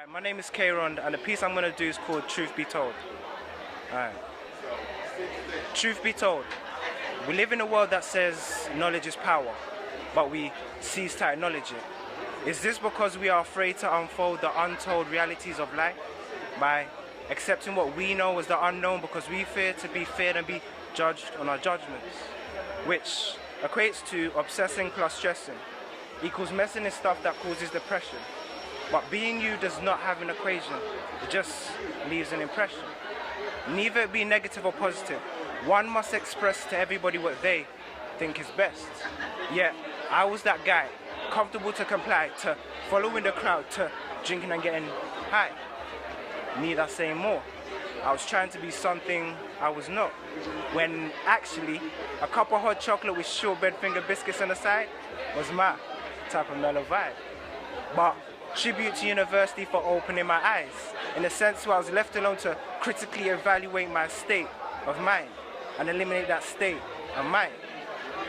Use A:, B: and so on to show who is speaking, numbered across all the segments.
A: Alright, my name is Kayron, and the piece I'm going to do is called Truth Be Told. Alright. Truth be told, we live in a world that says knowledge is power, but we cease to acknowledge it. Is this because we are afraid to unfold the untold realities of life by accepting what we know as the unknown because we fear to be feared and be judged on our judgments, which equates to obsessing plus stressing, equals messing in stuff that causes depression. But being you does not have an equation, it just leaves an impression. Neither it be negative or positive. One must express to everybody what they think is best. Yet, I was that guy, comfortable to comply, to following the crowd, to drinking and getting high. Need I say more? I was trying to be something I was not. When actually, a cup of hot chocolate with shortbread finger biscuits on the side was my type of mellow vibe. But tribute to university for opening my eyes, in a sense where I was left alone to critically evaluate my state of mind and eliminate that state of mind.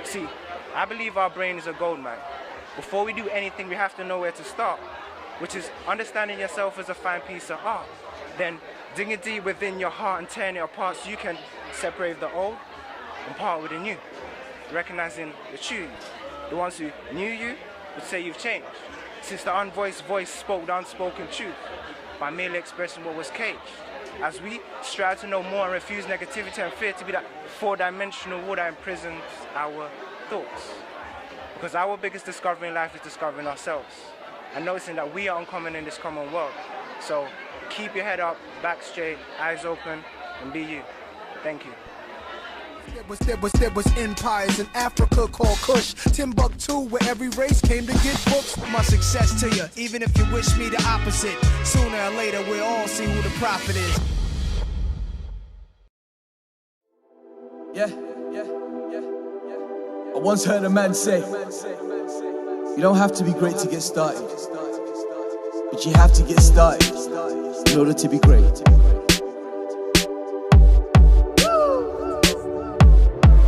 A: See, I believe our brain is a gold mine. Before we do anything, we have to know where to start, which is understanding yourself as a fine piece of art. Then digging deep within your heart and tearing it apart so you can separate the old and part with the new. Recognizing the true you. The ones who knew you would say you've changed, since the unvoiced voice spoke the unspoken truth by merely expressing what was caged. As we strive to know more and refuse negativity and fear to be that four-dimensional wall that imprisons our thoughts. Because our biggest discovery in life is discovering ourselves and noticing that we are uncommon in this common world. So keep your head up, back straight, eyes open, and be you. Thank you.
B: There was empires in Africa called Kush, Timbuktu, where every race came to get books. My success to you, even if you wish me the opposite. Sooner or later, we'll all see who the prophet is.
C: Yeah. I once heard a man say, you don't have to be great to get started, but you have to get started in order to be great.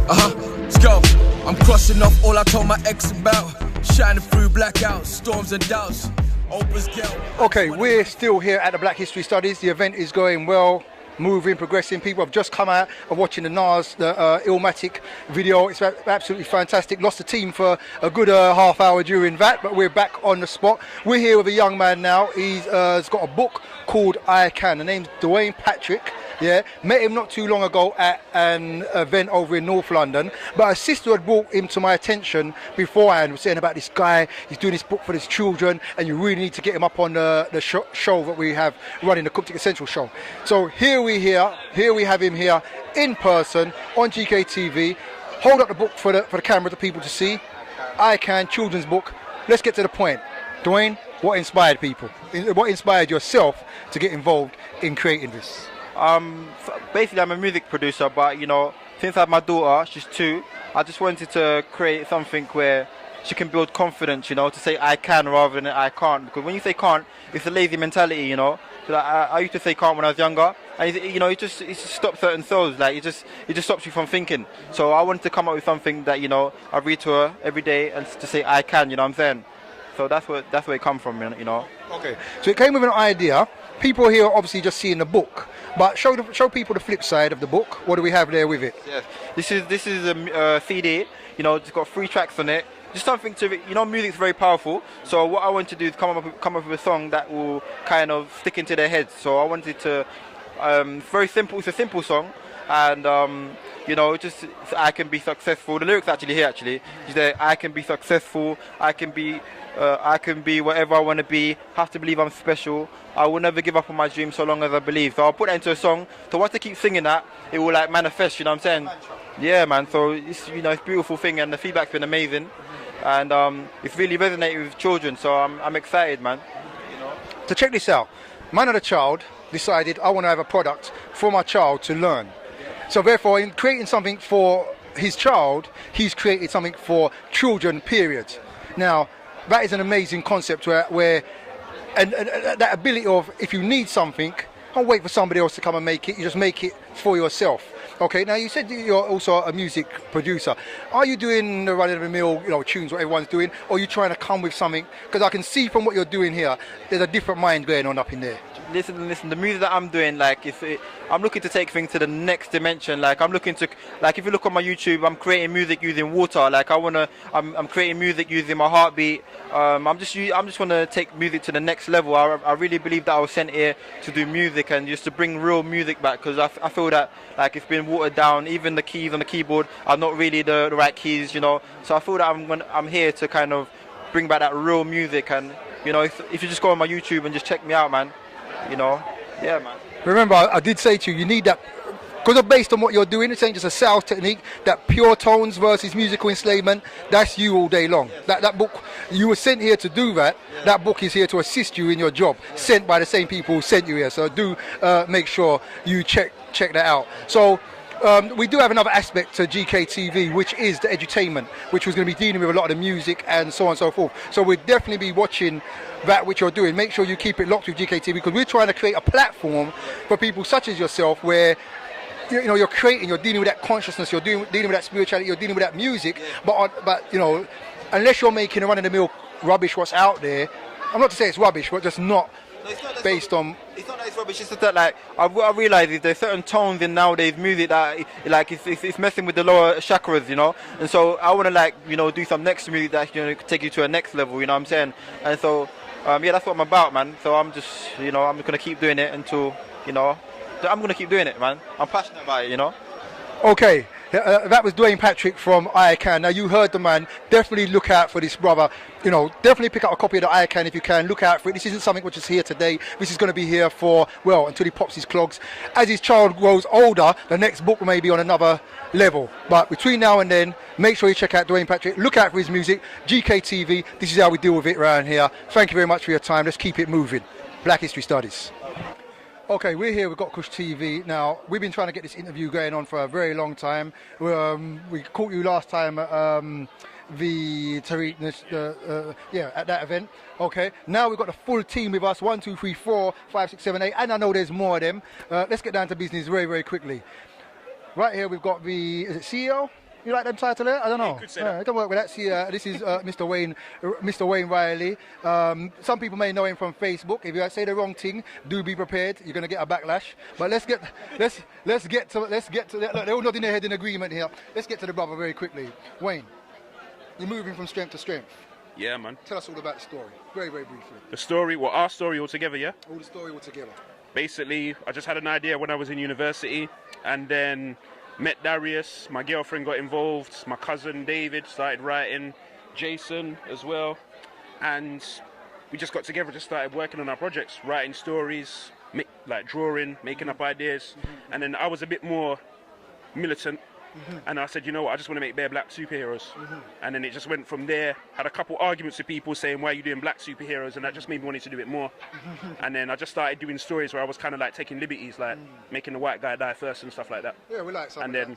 C: Let's go. I'm crossing off all I told my ex about, shining through blackouts, storms and doubts.
D: Okay, we're still here at the Black History Studies. The event is going well, moving, progressing. People have just come out of watching the Nas, the Illmatic video. It's absolutely fantastic. Lost the team for a good half hour during that, but we're back on the spot. We're here with a young man now. He's got a book called I Can. The name's Dwayne Patrick. Yeah, met him not too long ago at an event over in North London, but a sister had brought him to my attention beforehand, was saying about this guy, he's doing this book for his children, and you really need to get him up on the show that we have running, the Cuptic Essential show. So here we have him here in person on GKTV. Hold up the book for the camera to people to see. I Can, children's book. Let's get to the point. Dwayne, what inspired people? What inspired yourself to get involved in creating this?
E: Basically I'm a music producer, but you know, since I have my daughter, she's 2, I just wanted to create something where she can build confidence, you know, to say I can rather than I can't. Because when you say can't, it's a lazy mentality, you know. So like, I used to say can't when I was younger, and you know, it just stops certain souls. Like it just stops you from thinking. So I wanted to come up with something that, you know, I read to her every day and to say I can, you know what I'm saying? So that's where it come from, you know. Okay.
D: So it came with an idea. People here are obviously just seeing the book, but show people the flip side of the book. What do we have there with it?
E: Yes. This is a CD. You know, it's got 3 tracks on it. Just something to, you know, music's very powerful. So what I want to do is come up with a song that will kind of stick into their heads. So I wanted to, very simple. It's a simple song, and you know, just I can be successful. The lyrics actually here is that I can be successful. I can be whatever I want to be. Have to believe I'm special. I will never give up on my dreams so long as I believe. So I'll put that into a song. So once I keep singing that, it will like manifest. You know what I'm saying? Yeah, man. So it's, you know, it's a beautiful thing, and the feedback's been amazing, and it's really resonated with children. So I'm excited, man. You know?
D: So check this out. Man of the child decided I want to have a product for my child to learn. So therefore, in creating something for his child, he's created something for children. Period. Now, that is an amazing concept where and that ability of, if you need something, don't wait for somebody else to come and make it, you just make it for yourself. Okay, now you said you're also a music producer. Are you doing the run-of-the-mill, tunes what everyone's doing, or are you trying to come with something? Because I can see from what you're doing here, there's a different mind going on up in there.
E: Listen. The music that I'm doing, I'm looking to take things to the next dimension. Like, I'm looking to, if you look on my YouTube, I'm creating music using water. Like, I'm creating music using my heartbeat. I'm just want to take music to the next level. I really believe that I was sent here to do music and just to bring real music back, because I feel that it's been watered down. Even the keys on the keyboard are not really the right keys, So I feel that I'm here to kind of bring back that real music. And if you just go on my YouTube and just check me out, man. Yeah, man. Remember,
D: I did say to you, you need that, because based on what you're doing, it's ain't just a sales technique, that pure tones versus musical enslavement, that's you all day long. Yes. That book, you were sent here to do that. Yes. That book is here to assist you in your job, sent by the same people who sent you here. So do make sure you check that out. So we do have another aspect to GKTV, which is the edutainment, which was going to be dealing with a lot of the music and so on and so forth. So we'll definitely be watching that which you're doing. Make sure you keep it locked with GKTV, because we're trying to create a platform for people such as yourself where you're creating, you're dealing with that consciousness, you're dealing with that spirituality, you're dealing with that music, but unless you're making a run-of-the-mill rubbish what's out there, I'm not to say it's rubbish, but just not based on...
E: It's not that it's rubbish, it's just that what I realise is there's certain tones in nowadays music that it's messing with the lower chakras, and so I want to do some next music that take you to a next level, you know what I'm saying? And so that's what I'm about, man. So I'm just I'm going to keep doing it until I'm going to keep doing it, man. I'm passionate about it,
D: Okay, that was Dwayne Patrick from I Can. Now you heard the man. Definitely look out for this brother. Definitely pick up a copy of the I Can if you can. Look out for it. This isn't something which is here today. This is going to be here for, until he pops his clogs. As his child grows older, the next book may be on another level. But between now and then, make sure you check out Dwayne Patrick. Look out for his music. GKTV, this is how we deal with it around here. Thank you very much for your time. Let's keep it moving. Black History Studies. Okay, we're here with GotKushTV. Now, we've been trying to get this interview going on for a very long time. We caught you last time at the Tariq, at that event. Okay, now we've got the full team with us, 1, 2, 3, 4, 5, 6, 7, 8, and I know there's more of them. Let's get down to business very, very quickly. Right here we've got is it CEO? You like them title there? I don't know. I don't work with that. See, this is Mr. Wayne Riley. Some people may know him from Facebook. If you say the wrong thing, do be prepared. You're going to get a backlash. But let's get to that. Look, they're all nodding their head in agreement here. Let's get to the brother very quickly. Wayne, you're moving from strength to strength.
F: Yeah, man.
D: Tell us all about the story, very, very briefly.
F: The story, our story altogether, yeah?
D: All the story altogether.
F: Basically, I just had an idea when I was in university, and then met Darius, my girlfriend got involved, my cousin David started writing, Jason as well, and we just got together, just started working on our projects, writing stories, drawing, making up ideas, and then I was a bit more militant, and I said, you know what, I just want to make bare black superheroes, and then it just went from there. Had a couple arguments with people saying, why are you doing black superheroes, and that just made me want to do it more, and then I just started doing stories where I was kind of taking liberties, making the white guy die first and stuff like that.
D: Yeah, we like something.
F: And then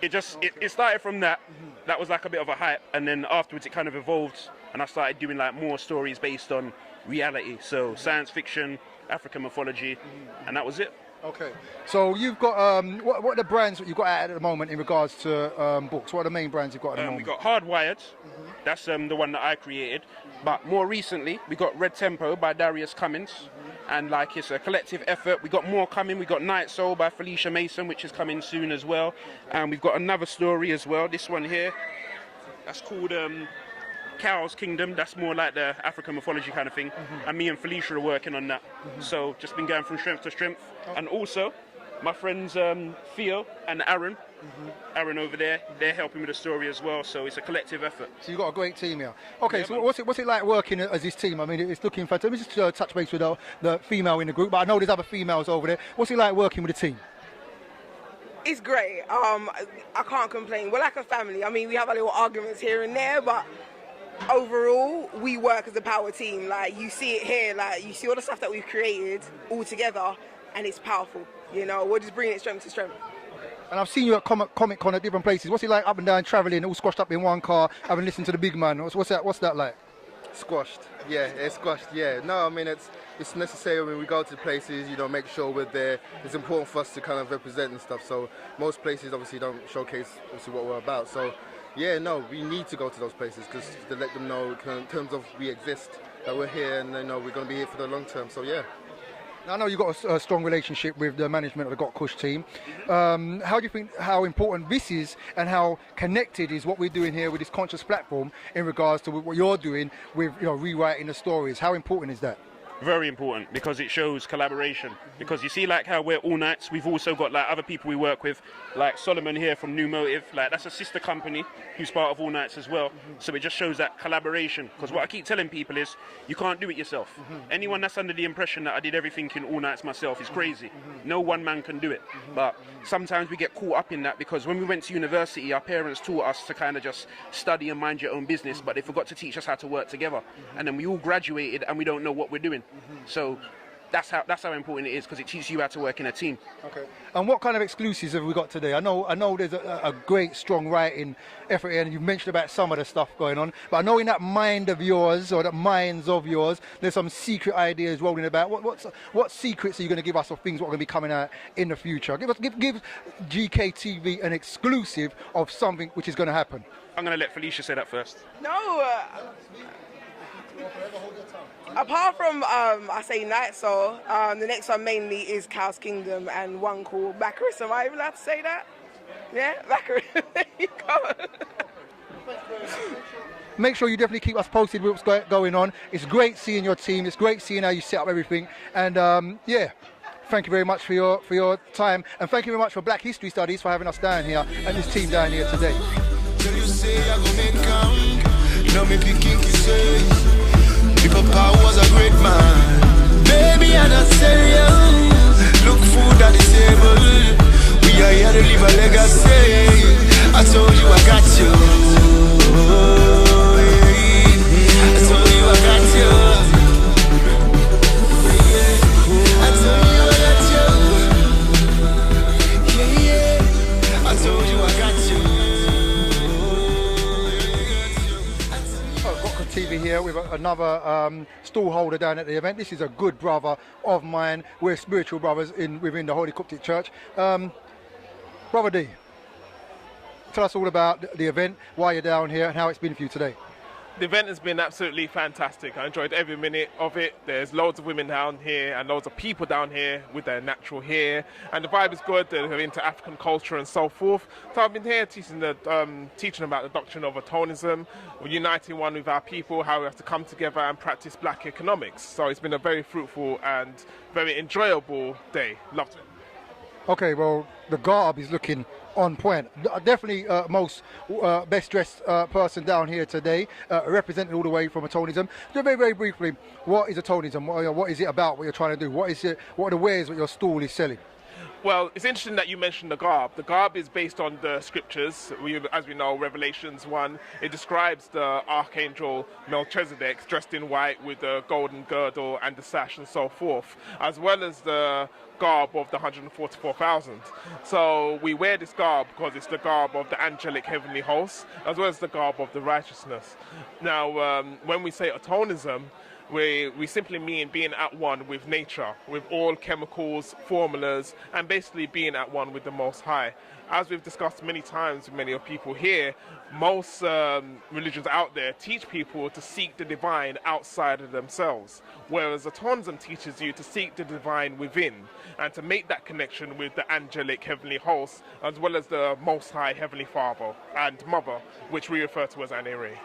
F: it started from that. That was a bit of a hype, and then afterwards it kind of evolved, and I started doing more stories based on reality, so science fiction, African mythology, and that was it.
D: Okay, so you've got what are the brands that you've got out at the moment in regards to books? What are the main brands you've got at the moment?
F: We've got Hardwired, that's the one that I created, but more recently we got Red Tempo by Darius Cummins, and it's a collective effort. We got more coming. We got Night Soul by Felicia Mason, which is coming soon as well, and we've got another story as well. This one here, that's called Cow's Kingdom. That's more like the African mythology kind of thing, and me and Felicia are working on that. So just been going from strength to strength, and also my friends Theo and Aaron over there, they're helping with the story as well, so it's a collective effort.
D: So you've got a great team here. Okay, yeah, so what's it like working as this team? I mean, it's looking fantastic. Let me just touch base with the female in the group, but I know there's other females over there. What's it like working with the team?
G: It's great. I can't complain. We're like a family. I mean, we have our little arguments here and there, but overall, we work as a power team. You see it here, you see all the stuff that we've created all together, and it's powerful. We're just bringing it strength to strength.
D: And I've seen you at Comic Con at different places. What's it like up and down, travelling, all squashed up in one car, having listened to the big man? What's that like?
H: Squashed. Yeah, it's squashed. Yeah. No, I mean it's necessary when we go to places. You know, make sure we're there. It's important for us to kind of represent and stuff. So most places obviously don't showcase obviously what we're about. So yeah, no, we need to go to those places because to let them know in terms of we exist, that we're here, and we're going to be here for the long term. So yeah.
D: I know you've got a strong relationship with the management of the GotKush team. How do you think how important this is and how connected is what we're doing here with this conscious platform in regards to what you're doing with rewriting the stories? How important is that?
F: Very important because it shows collaboration. Because you see, like how we're All Nights, we've also got like other people we work with, like Solomon here from New Motive. Like that's a sister company who's part of All Nights as well. So it just shows that collaboration. Because what I keep telling people is, you can't do it yourself. Anyone that's under the impression that I did everything in All Nights myself is crazy. No one man can do it. But sometimes we get caught up in that because when we went to university, our parents taught us to kind of just study and mind your own business, but they forgot to teach us how to work together. And then we all graduated and we don't know what we're doing. So that's how important it is because it teaches you how to work in a team.
D: Okay. And what kind of exclusives have we got today? I know there's a great strong writing effort here, and you've mentioned about some of the stuff going on, but I know in that mind of yours or that minds of yours, there's some secret ideas rolling about. What secrets are you going to give us of things what are going to be coming out in the future? Give GKTV an exclusive of something which is going to happen.
F: I'm going to let Felicia say that first.
G: No. Apart from I say Night Soul, the next one mainly is Chaos Kingdom and one called Baccaris. Am I even allowed to say that? Yeah, Baccaris. There you go.
D: Make sure you definitely keep us posted with what's going on. It's great seeing your team. It's great seeing how you set up everything. And yeah, thank you very much for your time. And thank you very much for Black History Studies for having us down here and this team down here today.
B: People Power was a great man. Baby, I don't sell you. Look food at the table. We are here to leave a legacy. I told you I got you. I told you I got you. I told you I got you. Yeah, yeah. I told you I got you.
D: TV here with another stall holder down at the event. This is a good brother of mine. We're spiritual brothers within the Holy Coptic Church. Brother D, tell us all about the event, why you're down here and how it's been for you today.
I: The event has been absolutely fantastic. I enjoyed every minute of it. There's loads of women down here and loads of people down here with their natural hair. And the vibe is good. They're into African culture and so forth. So I've been here teaching about the doctrine of atonism, uniting one with our people, how we have to come together and practice black economics. So it's been a very fruitful and very enjoyable day. Loved it.
D: Okay, well, the garb is looking on point. Definitely most best dressed person down here today, represented all the way from atonism. Just very, very briefly, what is atonism? What is it about, what you're trying to do? What are the wares that your stall is selling?
I: Well, it's interesting that you mentioned the garb. The garb is based on the scriptures. As we know, Revelations 1, it describes the archangel Melchizedek dressed in white with the golden girdle and the sash and so forth, as well as the garb of the 144,000. So we wear this garb because it's the garb of the angelic heavenly hosts, as well as the garb of the righteousness. Now, when we say atonism, we simply mean being at one with nature, with all chemicals, formulas, and basically being at one with the Most High. As we've discussed many times with many of people here, most religions out there teach people to seek the divine outside of themselves, whereas atonism teaches you to seek the divine within and to make that connection with the angelic heavenly hosts, as well as the Most High Heavenly Father and Mother, which we refer to as Anere.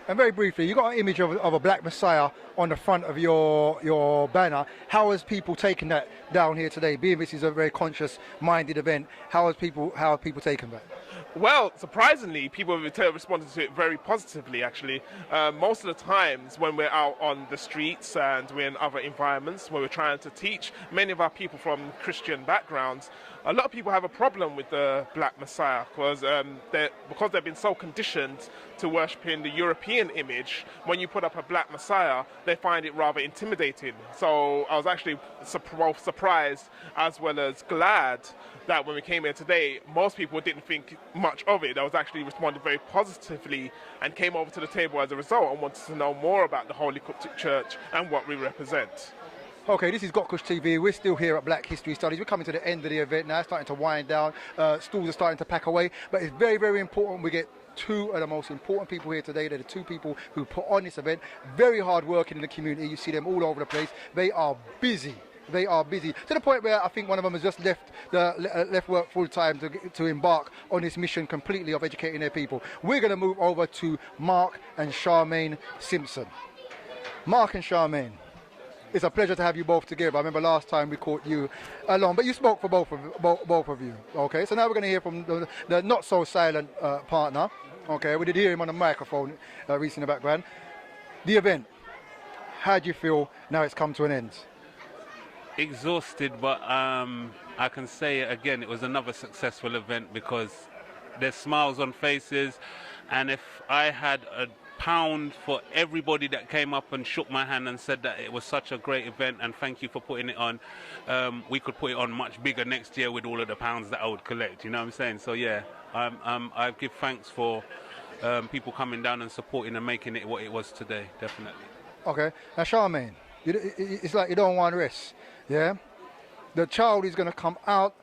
D: And very briefly, you got an image of a black Messiah on the front of your banner. How has people taken that down here today? Being this is a very conscious-minded event, how have people taken that?
I: Well, surprisingly, people have responded to it very positively, actually. Most of the times when we're out on the streets and we're in other environments where we're trying to teach, many of our people from Christian backgrounds, a lot of people have a problem with the Black Messiah because they've been so conditioned to worshiping the European image. When you put up a Black Messiah, they find it rather intimidating. So I was actually both surprised as well as glad that when we came here today, most people didn't think much of it. I was actually responded very positively and came over to the table as a result and wanted to know more about the Holy Coptic Church and what we represent.
D: Okay, this is GotKushTV. We're still here at Black History Studies. We're coming to the end of the event now, starting to wind down. Stalls are starting to pack away, but it's very, very important we get two of the most important people here today. They're the two people who put on this event. Very hard working in the community. You see them all over the place. They are busy. They are busy to the point where I think one of them has just left work full time to embark on this mission completely of educating their people. We're going to move over to Mark and Charmaine Simpson. Mark and Charmaine, it's a pleasure to have you both together. I remember last time we caught you alone, but you spoke for both of you. Okay, so now we're going to hear from the not so silent partner. Okay, we did hear him on the microphone recently in the background. The event, how do you feel now it's come to an end?
J: Exhausted, but I can say it again, it was another successful event because there's smiles on faces, and if I had a pound for everybody that came up and shook my hand and said that it was such a great event and thank you for putting it on, we could put it on much bigger next year with all of the pounds that I would collect, you know what I'm saying? So yeah, I give thanks for people coming down and supporting and making it what it was today, definitely.
D: Okay, now Charmaine, it's like you don't want rest, yeah? The child is going to come out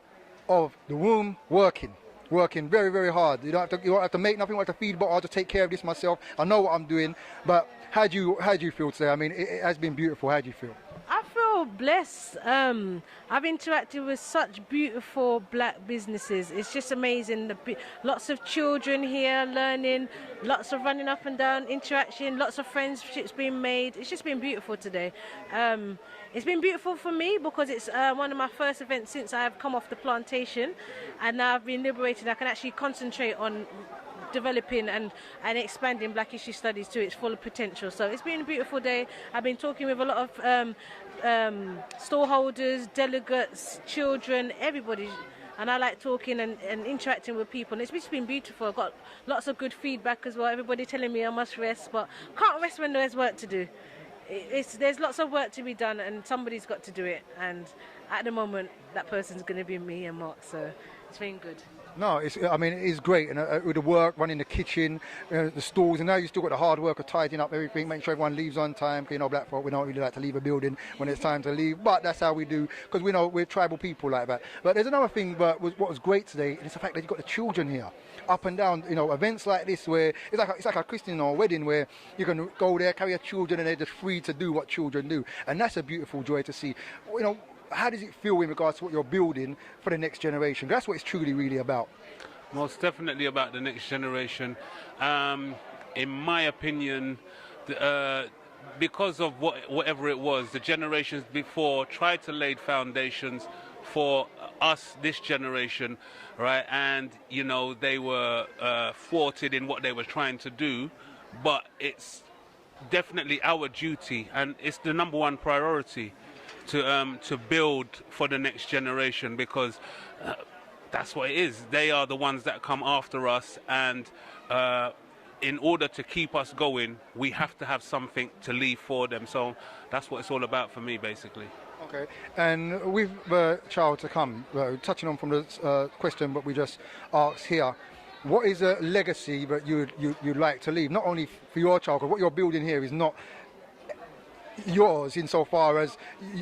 D: of the womb working very, very hard. You don't have to make nothing, you don't have to feed, but I have to take care of this myself. I know what I'm doing, but how do you feel today? I mean, it has been beautiful. How do you feel?
K: I feel blessed. I've interacted with such beautiful black businesses. It's just amazing. Lots of children here learning, lots of running up and down, interaction, lots of friendships being made. It's just been beautiful today. It's been beautiful for me because it's one of my first events since I have come off the plantation, and now I've been liberated. I can actually concentrate on developing and expanding Black History Studies to its full potential. So it's been a beautiful day. I've been talking with a lot of stallholders, delegates, children, everybody. And I like talking and interacting with people. And it's just been beautiful. I've got lots of good feedback as well. Everybody telling me I must rest, but can't rest when there's work to do. There's lots of work to be done and somebody's got to do it. And at the moment, that person's going to be me and Mark. So it's been good.
D: No, I mean, it's great. And with the work, running the kitchen, the stalls, and now you still got the hard work of tidying up everything, making sure everyone leaves on time. You know, black folk, we don't really like to leave a building when it's time to leave, but that's how we do, because we know we're tribal people like that. But there's another thing, what was great today, and it's the fact that you've got the children here, up and down, you know, events like this where it's like a Christian or a wedding where you can go there, carry your children, and they're just free to do what children do. And that's a beautiful joy to see. You know, how does it feel in regards to what you're building for the next generation? That's what it's truly, really about.
J: Most definitely about the next generation. In my opinion, because of whatever it was, the generations before tried to lay foundations for us, this generation, right? And, you know, they were thwarted in what they were trying to do, but it's definitely our duty, and it's the number one priority to build for the next generation, because that's what it is. They are the ones that come after us, and in order to keep us going, we have to have something to leave for them. So that's what it's all about for me, basically.
D: Okay, and with the child to come, touching on from the question that we just asked here, what is a legacy that you'd like to leave, not only for your child, because what you're building here is not yours insofar as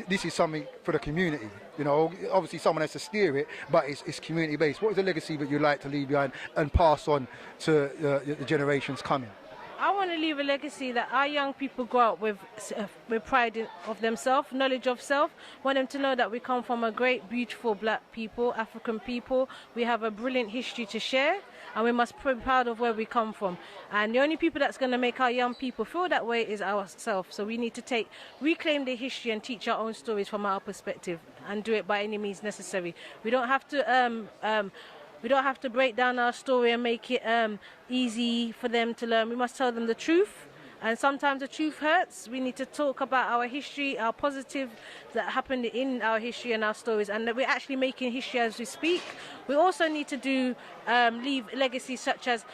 D: this is something for the community. You know, obviously someone has to steer it, but it's community based. What is the legacy that you'd like to leave behind and pass on to the generations coming?
K: I want to leave a legacy that our young people grow up with pride of themselves, knowledge of self. I want them to know that we come from a great, beautiful black people, African people. We have a brilliant history to share, and we must be proud of where we come from. And the only people that's going to make our young people feel that way is ourselves. So we need to reclaim their history and teach our own stories from our perspective, and do it by any means necessary. We don't have to break down our story and make it easy for them to learn. We must tell them the truth, and sometimes the truth hurts. We need to talk about our history, our positive that happened in our history and our stories, and that we're actually making history as we speak. We also need to leave legacies such as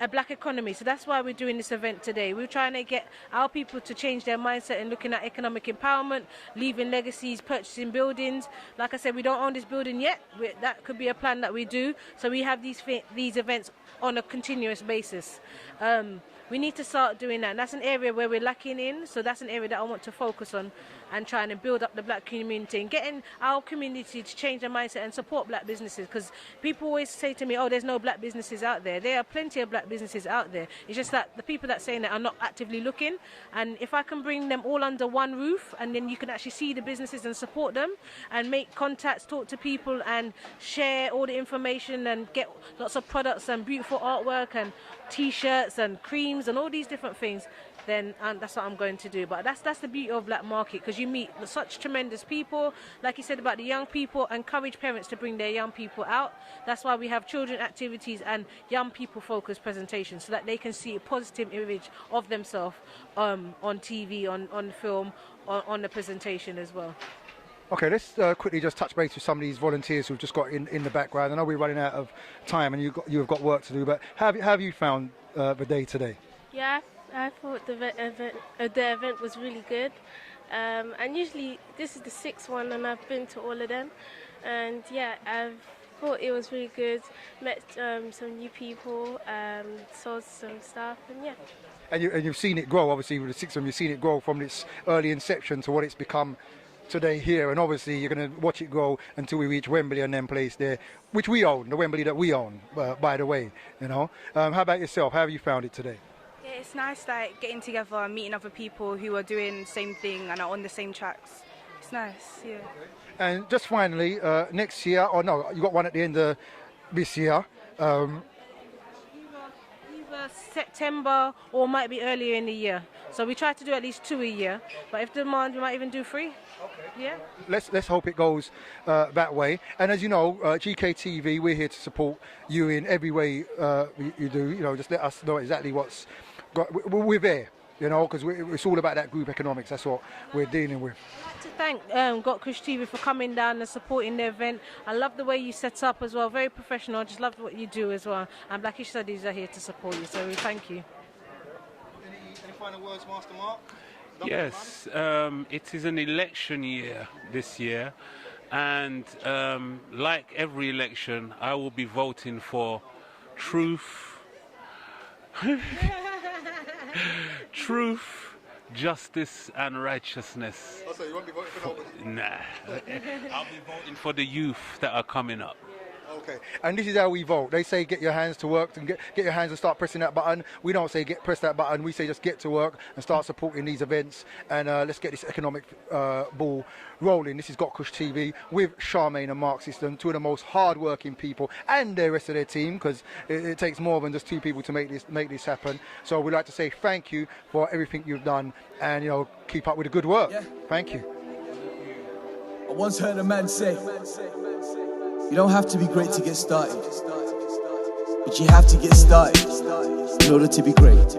K: a black economy. So that's why we're doing this event today. We're trying to get our people to change their mindset and looking at economic empowerment, leaving legacies, purchasing buildings. Like I said, we don't own this building yet. That could be a plan that we do. So we have these events on a continuous basis. We need to start doing that, and that's an area where we're lacking in, so that's an area that I want to focus on and trying to build up the black community and getting our community to change their mindset and support black businesses, because people always say to me, oh, there's no black businesses out there. There are plenty of black businesses out there. It's just that the people that are saying that are not actively looking, and if I can bring them all under one roof, and then you can actually see the businesses and support them and make contacts, talk to people and share all the information and get lots of products and beautiful artwork and t-shirts and creams and all these different things, then that's what I'm going to do. But that's the beauty of black market, because you meet such tremendous people, like you said about the young people. Encourage parents to bring their young people out. That's why we have children activities and young people focused presentations, so that they can see a positive image of themselves on TV, on film, on the presentation as well.
D: Okay, let's quickly just touch base with some of these volunteers who've just got in the background. I know we're running out of time and you've got work to do, but how have you found the day today?
L: Yeah, I thought the event was really good. And usually this is the 6th one and I've been to all of them. And yeah, I thought it was really good. Met some new people, saw some stuff, and yeah.
D: And you've seen it grow, obviously, with the 6th one, you've seen it grow from its early inception to what it's become today here, and obviously you're going to watch it grow until we reach Wembley and then place there, which we own, the Wembley that we own, by the way, you know. How about yourself? How have you found it today?
M: Yeah, it's nice, like, getting together and meeting other people who are doing the same thing and are on the same tracks. It's nice, yeah.
D: And just finally, next year, or no, you got one at the end of this year.
K: Either September or might be earlier in the year. So we try to do at least 2 a year, but if demand, we might even do 3. Okay. Yeah.
D: Let's hope it goes that way. And as you know, GKTV, we're here to support you in every way you do. You know, just let us know exactly what's. We're there, you know, because it's all about that group economics. That's what we're dealing with.
K: I'd like to thank GotKushTV for coming down and supporting the event. I love the way you set up as well. Very professional. I just love what you do as well. And Blackish Studies are here to support you. So we thank you.
D: Any final words, Master Mark?
J: Yes, it is an election year this year, and like every election, I will be voting for truth, truth, justice, and righteousness.
D: Oh, so you won't be voting for nobody?
J: Nah, I'll be voting for the youth that are coming up.
D: Okay, and this is how we vote. They say get your hands to work and get your hands and start pressing that button. We don't say press that button. We say just get to work and start supporting these events, and let's get this economic ball rolling. This is GotKushTV with Charmaine and Mark System, two of the most hard-working people, and the rest of their team, because it takes more than just 2 people to make this happen. So we'd like to say thank you for everything you've done, and you know, keep up with the good work. Yeah. Thank you.
C: I once heard a man say, you don't have to be great to get started, but you have to get started in order to be great.